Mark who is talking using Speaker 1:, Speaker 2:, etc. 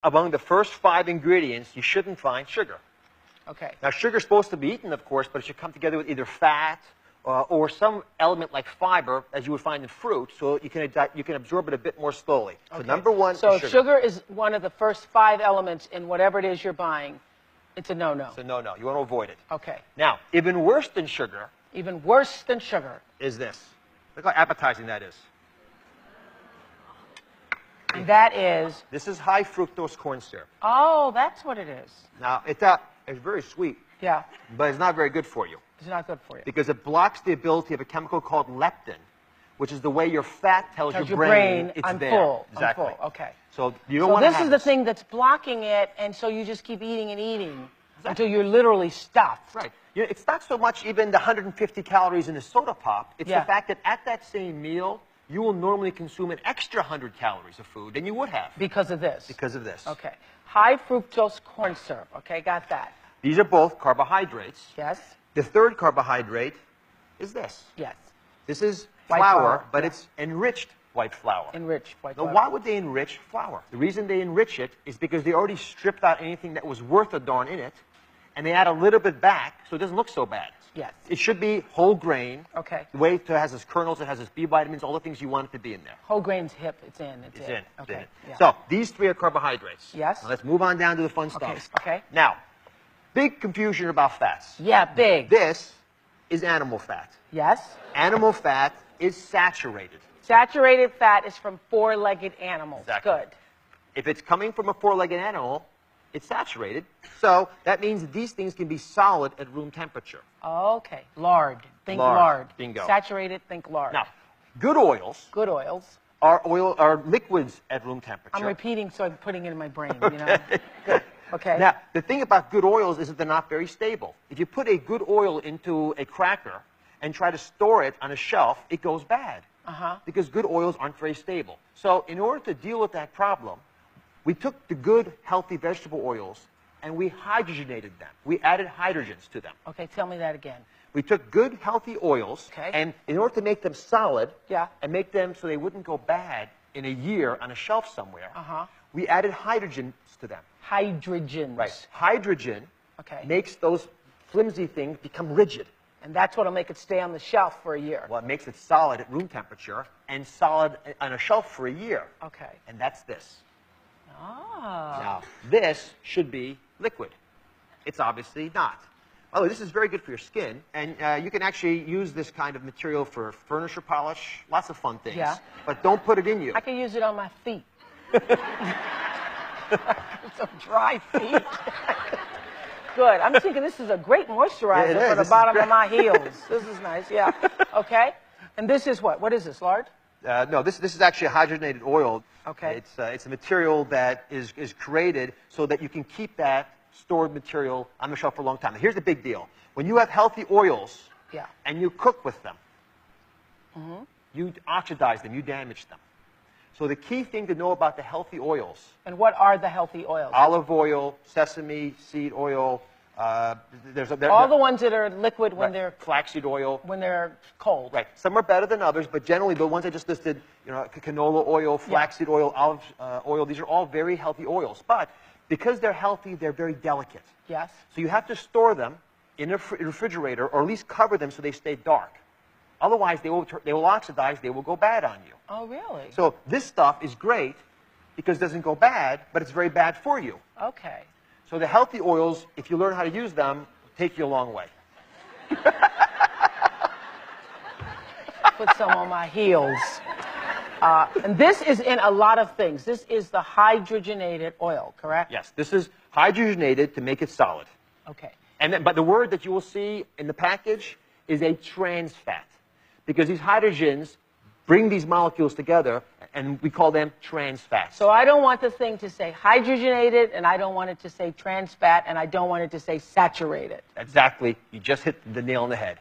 Speaker 1: among the first 5 ingredients, you shouldn't find sugar.
Speaker 2: Okay.
Speaker 1: Now, sugar is supposed to be eaten, of course, but it should come together with either fat or some element like fiber, as you would find in fruit, so you can absorb it a bit more slowly.
Speaker 2: Okay.
Speaker 1: So number one
Speaker 2: so
Speaker 1: is sugar.
Speaker 2: if sugar is one of the first 5 elements in whatever it is you're buying, it's a no-no.
Speaker 1: It's a no-no. You want to avoid it.
Speaker 2: Okay.
Speaker 1: Now, even worse than sugar
Speaker 2: Even worse than sugar.
Speaker 1: is this. Look how appetizing that is.
Speaker 2: And that is?
Speaker 1: This is high fructose corn syrup.
Speaker 2: Oh, that's what it is.
Speaker 1: Now, it's very sweet,
Speaker 2: Yeah.
Speaker 1: but it's not very good for you
Speaker 2: It's not good for you.
Speaker 1: because it blocks the ability of a chemical called leptin, which is the way your fat tells
Speaker 2: Tells
Speaker 1: your
Speaker 2: your
Speaker 1: brain it's
Speaker 2: I'm
Speaker 1: there.
Speaker 2: full.
Speaker 1: Exactly.
Speaker 2: I'm full. Okay.
Speaker 1: So you don't
Speaker 2: So
Speaker 1: want to
Speaker 2: this
Speaker 1: have
Speaker 2: is the thing that's blocking it, and so you just keep eating and eating until you're literally stuffed.
Speaker 1: Right. You know, it's not so much even the 150 calories in a soda pop. It's
Speaker 2: Yeah.
Speaker 1: the fact that at that same meal, you will normally consume an extra 100 calories of food than you would have.
Speaker 2: Because of this.
Speaker 1: Because of this.
Speaker 2: Okay. High fructose corn syrup. Okay, got that.
Speaker 1: These are both carbohydrates.
Speaker 2: Yes?
Speaker 1: The third carbohydrate is this.
Speaker 2: Yes.
Speaker 1: This is
Speaker 2: White
Speaker 1: flour,
Speaker 2: flour,
Speaker 1: but
Speaker 2: yeah.
Speaker 1: it's enriched white flour.
Speaker 2: Enriched white
Speaker 1: Now,
Speaker 2: flour.
Speaker 1: why would they enrich flour? The reason they enrich it is because they already stripped out anything that was worth a darn in it, and they add a little bit back so it doesn't look so bad.
Speaker 2: Yes.
Speaker 1: It should be whole grain.
Speaker 2: Okay.
Speaker 1: The way it has its kernels, it has its B vitamins, all the things you want it to be in there.
Speaker 2: Whole grain's hip. It's in. It's
Speaker 1: It's
Speaker 2: in.
Speaker 1: in.
Speaker 2: Okay.
Speaker 1: It's in.
Speaker 2: Yeah.
Speaker 1: So these 3 are carbohydrates.
Speaker 2: Yes.
Speaker 1: Now let's move on down to the fun
Speaker 2: Okay.
Speaker 1: stuff.
Speaker 2: Okay.
Speaker 1: Now, big confusion about fats.
Speaker 2: Yeah, big.
Speaker 1: This is animal fat.
Speaker 2: Yes.
Speaker 1: Animal fat is saturated.
Speaker 2: Saturated fat is from 4-legged animals.
Speaker 1: Exactly.
Speaker 2: Good.
Speaker 1: If it's coming from a 4-legged animal, it's saturated. So that means that these things can be solid at room temperature.
Speaker 2: Okay. Lard. Think
Speaker 1: Lard.
Speaker 2: lard.
Speaker 1: Bingo.
Speaker 2: Saturated, think lard.
Speaker 1: Now, good oils
Speaker 2: Good oils.
Speaker 1: are liquids at room temperature.
Speaker 2: I'm repeating so I'm putting it in my brain, you know. Good. Okay.
Speaker 1: Now, the thing about good oils is that they're not very stable. If you put a good oil into a cracker and try to store it on a shelf, it goes bad. Because good oils aren't very stable. So in order to deal with that problem, we took the good, healthy vegetable oils and we hydrogenated them. We added hydrogens to them.
Speaker 2: Okay, tell me that again.
Speaker 1: We took good, healthy oils,
Speaker 2: Okay.
Speaker 1: and in order to make them solid
Speaker 2: Yeah.
Speaker 1: and make them so they wouldn't go bad in a year on a shelf somewhere,
Speaker 2: Uh-huh.
Speaker 1: we added hydrogens to them.
Speaker 2: Hydrogens.
Speaker 1: Right. Hydrogen
Speaker 2: Okay.
Speaker 1: makes those flimsy things become rigid.
Speaker 2: And that's what'll make it stay on the shelf for a year.
Speaker 1: Well, it makes it solid at room temperature and solid on a shelf for a year.
Speaker 2: Okay.
Speaker 1: And that's this.
Speaker 2: Ah.
Speaker 1: Now, this should be liquid. It's obviously not. Oh, this is very good for your skin, and you can actually use this kind of material for furniture polish, lots of fun things.
Speaker 2: Yeah.
Speaker 1: But don't put it in you.
Speaker 2: I can use it on my feet. Some dry feet. Good. I'm thinking this is a great moisturizer
Speaker 1: Yeah, it is.
Speaker 2: for the
Speaker 1: This is
Speaker 2: bottom of
Speaker 1: great.
Speaker 2: my heels. This is nice. Yeah. Okay. And this is what? What is this, lard?
Speaker 1: No, this is actually a hydrogenated oil.
Speaker 2: Okay.
Speaker 1: It's a material that is created so that you can keep that stored material on the shelf for a long time. Now, here's the big deal. When you have healthy oils
Speaker 2: Yeah.
Speaker 1: and you cook with them, you oxidize them, you damage them. So the key thing to know about the healthy oils,
Speaker 2: And what are the healthy oils?
Speaker 1: olive oil, sesame seed oil,
Speaker 2: All the ones that are liquid when they're
Speaker 1: flaxseed oil.
Speaker 2: cold.
Speaker 1: Right. Some are better than others, but generally the ones I just listed, you know, canola oil, flaxseed oil, olive oil, these are all very healthy oils. But because they're healthy, they're very delicate.
Speaker 2: Yes.
Speaker 1: So you have to store them in a refrigerator or at least cover them so they stay dark. Otherwise, they will oxidize, they will go bad on you.
Speaker 2: Oh, really?
Speaker 1: So this stuff is great because it doesn't go bad, but it's very bad for you.
Speaker 2: Okay.
Speaker 1: So the healthy oils, if you learn how to use them, take you a long way.
Speaker 2: Put some on my heels. And this is in a lot of things. This is the hydrogenated oil, correct?
Speaker 1: Yes, this is hydrogenated to make it solid.
Speaker 2: Okay.
Speaker 1: But the word that you will see in the package is a trans fat, because these hydrogens bring these molecules together, and we call them trans fats.
Speaker 2: So I don't want the thing to say hydrogenated, and I don't want it to say trans fat, and I don't want it to say saturated.
Speaker 1: Exactly. You just hit the nail on the head.